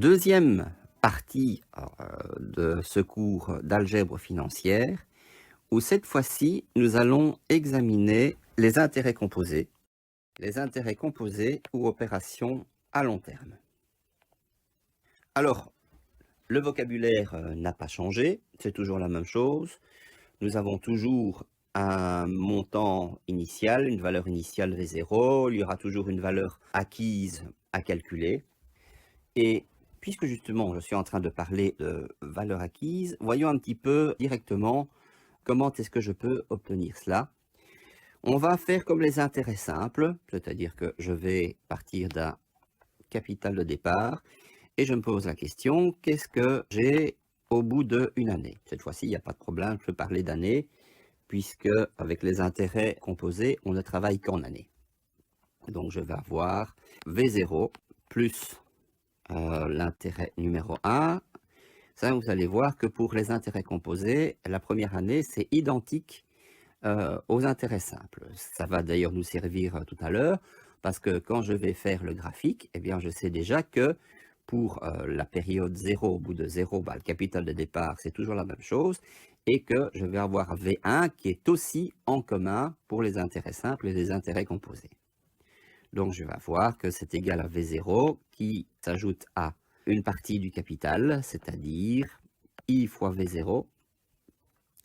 Deuxième partie de ce cours d'algèbre financière, où cette fois-ci, nous allons examiner les intérêts composés ou opérations à long terme. Alors, le vocabulaire n'a pas changé, c'est toujours la même chose. Nous avons toujours un montant initial, une valeur initiale V0, il y aura toujours une valeur acquise à calculer. Et puisque justement je suis en train de parler de valeur acquise, voyons un petit peu directement comment est-ce que je peux obtenir cela. On va faire comme les intérêts simples, c'est-à-dire que je vais partir d'un capital de départ et je me pose la question, qu'est-ce que j'ai au bout d'une année? Cette fois-ci, il n'y a pas de problème, je peux parler d'année, puisque avec les intérêts composés, on ne travaille qu'en année. Donc je vais avoir V0 plus l'intérêt numéro 1. Ça, vous allez voir que pour les intérêts composés, la première année, c'est identique aux intérêts simples. Ça va d'ailleurs nous servir tout à l'heure, parce que quand je vais faire le graphique, eh bien, je sais déjà que pour la période 0, au bout de 0, le capital de départ, c'est toujours la même chose, et que je vais avoir V1 qui est aussi en commun pour les intérêts simples et les intérêts composés. Donc, je vais voir que c'est égal à V0 qui s'ajoute à une partie du capital, c'est-à-dire I fois V0.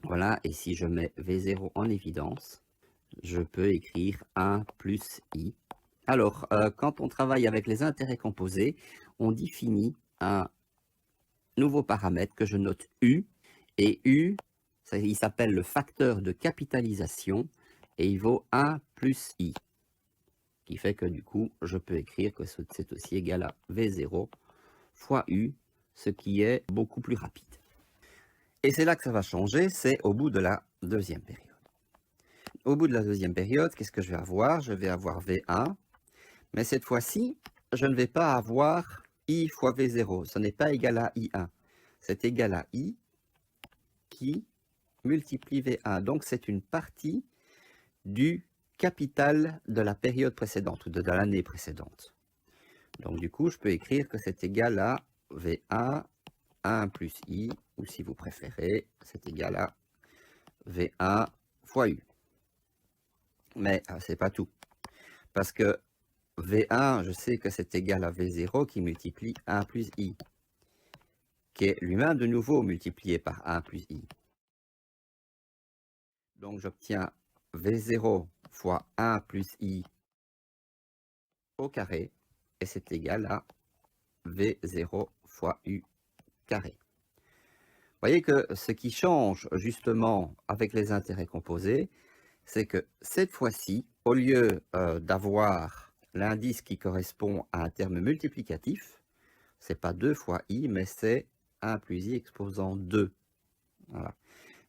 Voilà, et si je mets V0 en évidence, je peux écrire 1 plus I. Alors, quand on travaille avec les intérêts composés, on définit un nouveau paramètre que je note U. Et U, il s'appelle le facteur de capitalisation et il vaut 1 plus I. Qui fait que du coup, je peux écrire que c'est aussi égal à V0 fois U, ce qui est beaucoup plus rapide. Et c'est là que ça va changer, c'est au bout de la deuxième période. Au bout de la deuxième période, qu'est-ce que je vais avoir? Je vais avoir V1, mais cette fois-ci, je ne vais pas avoir I fois V0, ce n'est pas égal à I1, c'est égal à I qui multiplie V1, donc c'est une partie du capital de la période précédente, ou de l'année précédente. Donc du coup, je peux écrire que c'est égal à V1, 1 plus I, ou si vous préférez, c'est égal à V1 fois U. Mais c'est pas tout, parce que V1, je sais que c'est égal à V0 qui multiplie 1 plus I, qui est lui-même de nouveau multiplié par 1 plus I. Donc j'obtiens V0 fois 1 plus I au carré, et c'est égal à V0 fois U carré. Vous voyez que ce qui change justement avec les intérêts composés, c'est que cette fois-ci, au lieu d'avoir l'indice qui correspond à un terme multiplicatif, c'est pas 2 fois I, mais c'est 1 plus I exposant 2. Voilà.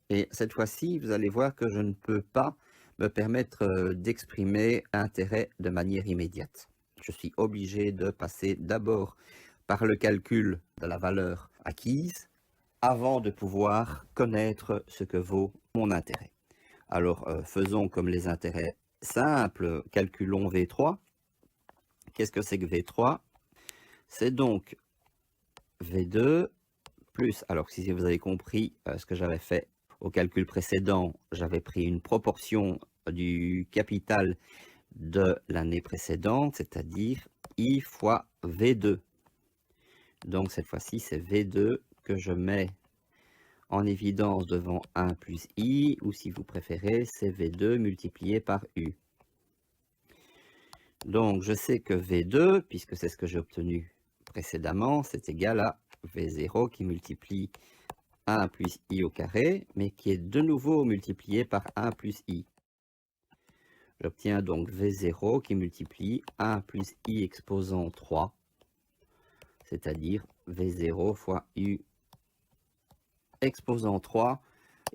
Et cette fois-ci, vous allez voir que je ne peux pas me permettre d'exprimer intérêt de manière immédiate. Je suis obligé de passer d'abord par le calcul de la valeur acquise avant de pouvoir connaître ce que vaut mon intérêt. Alors, faisons comme les intérêts simples, calculons V3. Qu'est-ce que c'est que V3? C'est donc V2 plus, alors si vous avez compris ce que j'avais fait au calcul précédent, j'avais pris une proportion du capital de l'année précédente, c'est-à-dire I fois V2. Donc cette fois-ci, c'est V2 que je mets en évidence devant 1 plus I, ou si vous préférez, c'est V2 multiplié par U. Donc je sais que V2, puisque c'est ce que j'ai obtenu précédemment, c'est égal à V0 qui multiplie 1 plus I au carré, mais qui est de nouveau multiplié par 1 plus I. J'obtiens donc V0 qui multiplie 1 plus I exposant 3, c'est-à-dire V0 fois U exposant 3.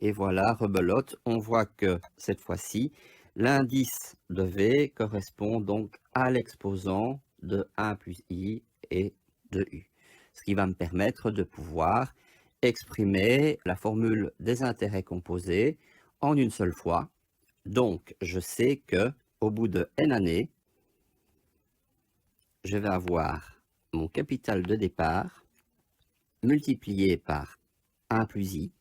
Et voilà, rebelote, on voit que cette fois-ci, l'indice de V correspond donc à l'exposant de 1 plus I et de U. Ce qui va me permettre de pouvoir exprimer la formule des intérêts composés en une seule fois. Donc, je sais que au bout de n années, je vais avoir mon capital de départ multiplié par 1 plus i,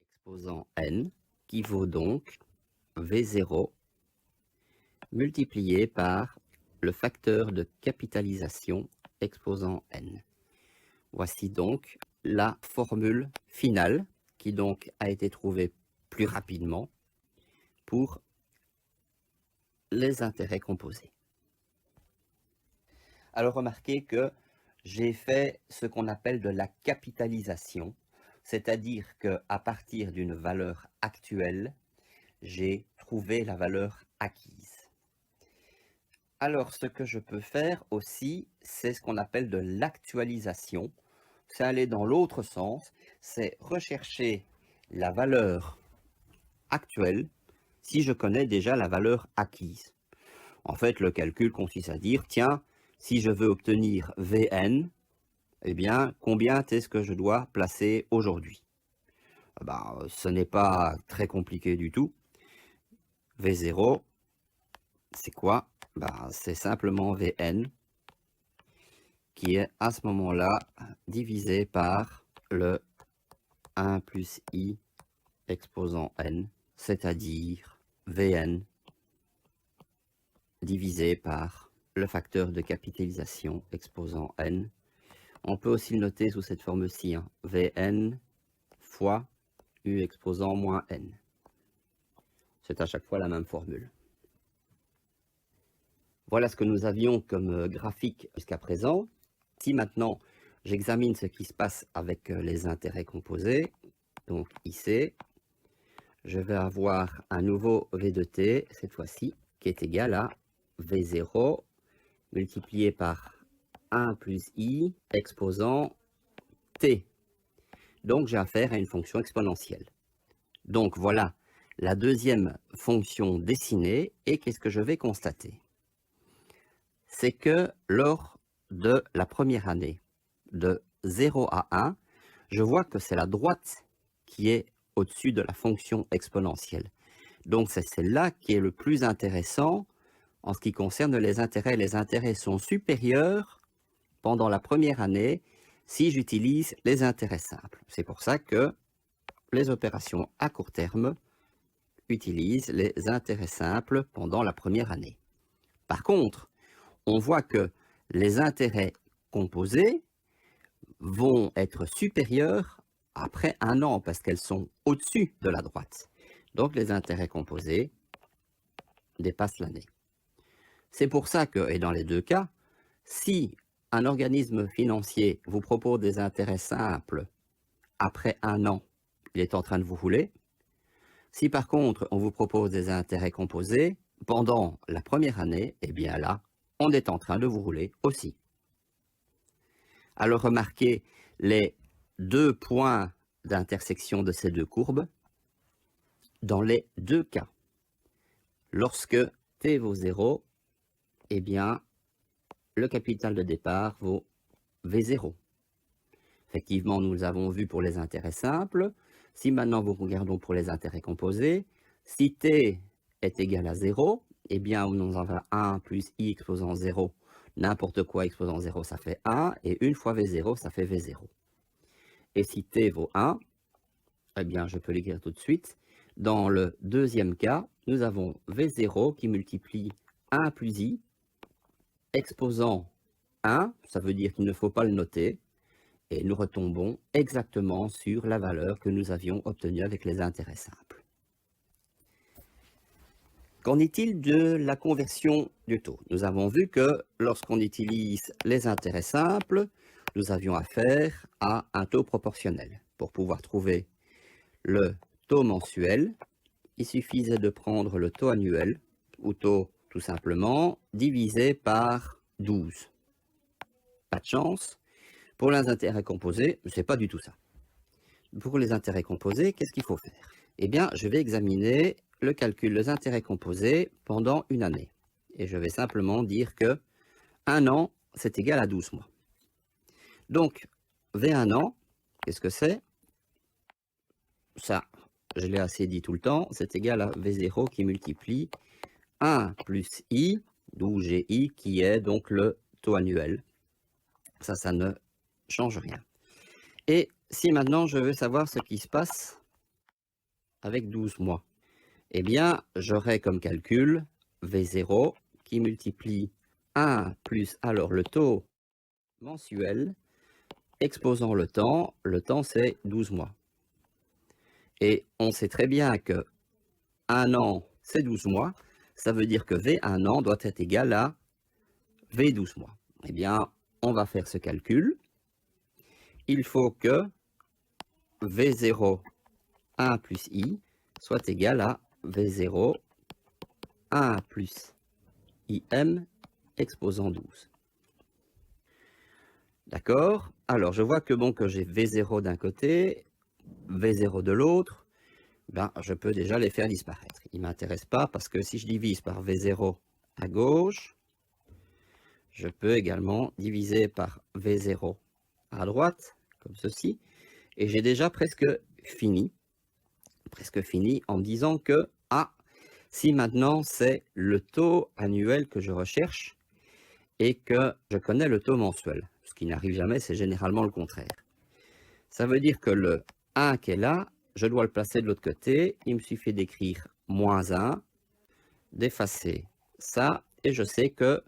exposant n, qui vaut donc V0 multiplié par le facteur de capitalisation exposant n. Voici donc la formule finale qui donc a été trouvée plus rapidement pour les intérêts composés. Alors remarquez que j'ai fait ce qu'on appelle de la capitalisation, c'est-à-dire qu'à partir d'une valeur actuelle, j'ai trouvé la valeur acquise. Alors ce que je peux faire aussi, c'est ce qu'on appelle de l'actualisation. C'est aller dans l'autre sens, c'est rechercher la valeur actuelle si je connais déjà la valeur acquise. En fait, le calcul consiste à dire, tiens, si je veux obtenir Vn, eh bien, combien est-ce que je dois placer aujourd'hui? Ce n'est pas très compliqué du tout. V0, c'est quoi? C'est simplement Vn qui est à ce moment-là divisé par le 1 plus i exposant n, c'est-à-dire Vn divisé par le facteur de capitalisation exposant n. On peut aussi le noter sous cette forme-ci, hein, Vn fois u exposant moins n. C'est à chaque fois la même formule. Voilà ce que nous avions comme graphique jusqu'à présent. Si maintenant j'examine ce qui se passe avec les intérêts composés, donc ici, je vais avoir un nouveau V de t, cette fois-ci, qui est égal à V0 multiplié par 1 plus i exposant t. Donc j'ai affaire à une fonction exponentielle. Donc voilà la deuxième fonction dessinée, et qu'est-ce que je vais constater? C'est que lors de la première année, de 0 à 1, je vois que c'est la droite qui est au-dessus de la fonction exponentielle. Donc c'est celle-là qui est le plus intéressant en ce qui concerne les intérêts. Les intérêts sont supérieurs pendant la première année si j'utilise les intérêts simples. C'est pour ça que les opérations à court terme utilisent les intérêts simples pendant la première année. Par contre, on voit que les intérêts composés vont être supérieurs après un an parce qu'elles sont au-dessus de la droite. Donc les intérêts composés dépassent l'année. C'est pour ça que, et dans les deux cas, si un organisme financier vous propose des intérêts simples après un an, il est en train de vous rouler. Si par contre on vous propose des intérêts composés pendant la première année, eh bien là, on est en train de vous rouler aussi. Alors remarquez les deux points d'intersection de ces deux courbes dans les deux cas. Lorsque t vaut 0, eh bien le capital de départ vaut V0. Effectivement, nous avons vu pour les intérêts simples. Si maintenant nous regardons pour les intérêts composés, si t est égal à 0, eh bien nous avons 1 plus i exposant 0. N'importe quoi exposant 0, ça fait 1, et une fois V0, ça fait V0. Et si t vaut 1, eh bien je peux l'écrire tout de suite. Dans le deuxième cas, nous avons V0 qui multiplie 1 plus i, exposant 1, ça veut dire qu'il ne faut pas le noter, et nous retombons exactement sur la valeur que nous avions obtenue avec les intérêts simples. Qu'en est-il de la conversion du taux? Nous avons vu que lorsqu'on utilise les intérêts simples, nous avions affaire à un taux proportionnel. Pour pouvoir trouver le taux mensuel, il suffisait de prendre le taux annuel, ou taux tout simplement, divisé par 12. Pas de chance. Pour les intérêts composés, ce n'est pas du tout ça. Pour les intérêts composés, qu'est-ce qu'il faut faire? Eh bien, je vais examiner le calcul des intérêts composés pendant une année. Et je vais simplement dire que un an, c'est égal à 12 mois. Donc, V1 an, qu'est-ce que c'est? Ça, je l'ai assez dit tout le temps, c'est égal à V0 qui multiplie 1 plus I, d'où j'ai I qui est donc le taux annuel. Ça ne change rien. Et si maintenant je veux savoir ce qui se passe avec 12 mois, eh bien, j'aurai comme calcul V0 qui multiplie 1 plus alors le taux mensuel exposant le temps c'est 12 mois. Et on sait très bien que 1 an c'est 12 mois, ça veut dire que V1 an doit être égal à V12 mois. Eh bien, on va faire ce calcul. Il faut que V0 1 plus I soit égal à V0 1 plus IM exposant 12. D'accord? Alors, je vois que bon, que j'ai V0 d'un côté, V0 de l'autre, ben, je peux déjà les faire disparaître. Ils ne m'intéressent pas parce que si je divise par V0 à gauche, je peux également diviser par V0 à droite, comme ceci, et j'ai déjà presque fini en me disant que, ah, si maintenant c'est le taux annuel que je recherche et que je connais le taux mensuel, ce qui n'arrive jamais, c'est généralement le contraire. Ça veut dire que le 1 qui est là, je dois le placer de l'autre côté, il me suffit d'écrire moins 1, d'effacer ça, et je sais que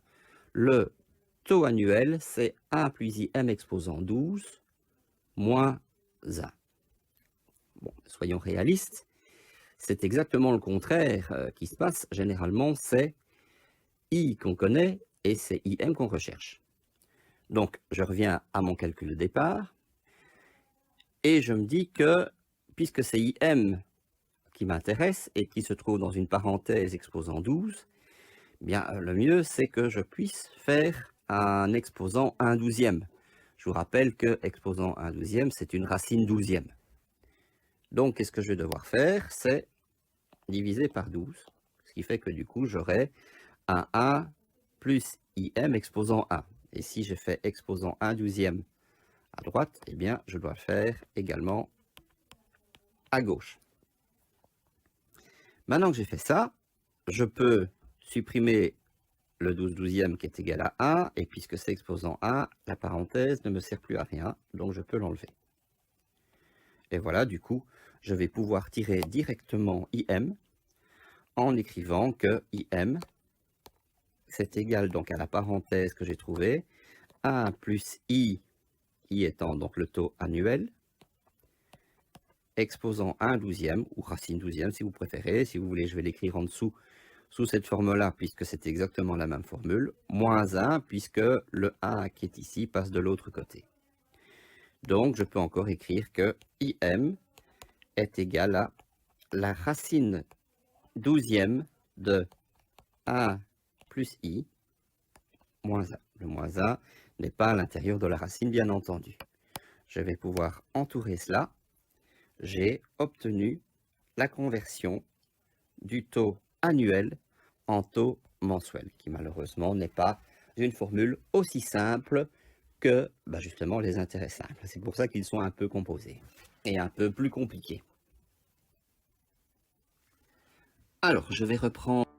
le taux annuel, c'est 1 plus IM exposant 12 moins 1. Bon, soyons réalistes, c'est exactement le contraire qui se passe. Généralement, c'est I qu'on connaît et c'est IM qu'on recherche. Donc, je reviens à mon calcul de départ et je me dis que, puisque c'est IM qui m'intéresse et qui se trouve dans une parenthèse exposant 12, eh bien, le mieux, c'est que je puisse faire un exposant 1/12e. Je vous rappelle que exposant 1/12e, c'est une racine 12e. Donc, qu'est-ce que je vais devoir faire? C'est diviser par 12, ce qui fait que du coup, j'aurai un 1 plus IM exposant 1. Et si je fais exposant 1/12e à droite, eh bien, je dois le faire également à gauche. Maintenant que j'ai fait ça, je peux supprimer le 12/12e qui est égal à 1, et puisque c'est exposant 1, la parenthèse ne me sert plus à rien, donc je peux l'enlever. Et voilà, du coup, je vais pouvoir tirer directement IM en écrivant que IM, c'est égal donc à la parenthèse que j'ai trouvée, 1 plus I étant donc le taux annuel, exposant 1/12e, ou racine 12e si vous préférez. Si vous voulez, je vais l'écrire en dessous, sous cette forme-là, puisque c'est exactement la même formule, moins 1, puisque le 1 qui est ici passe de l'autre côté. Donc, je peux encore écrire que IM est égal à la racine 12e de 1 plus I moins 1. Le moins 1 n'est pas à l'intérieur de la racine, bien entendu. Je vais pouvoir entourer cela. J'ai obtenu la conversion du taux annuel en taux mensuel, qui malheureusement n'est pas une formule aussi simple que justement les intérêts simples. C'est pour ça qu'ils sont un peu composés et un peu plus compliqués. Alors, je vais reprendre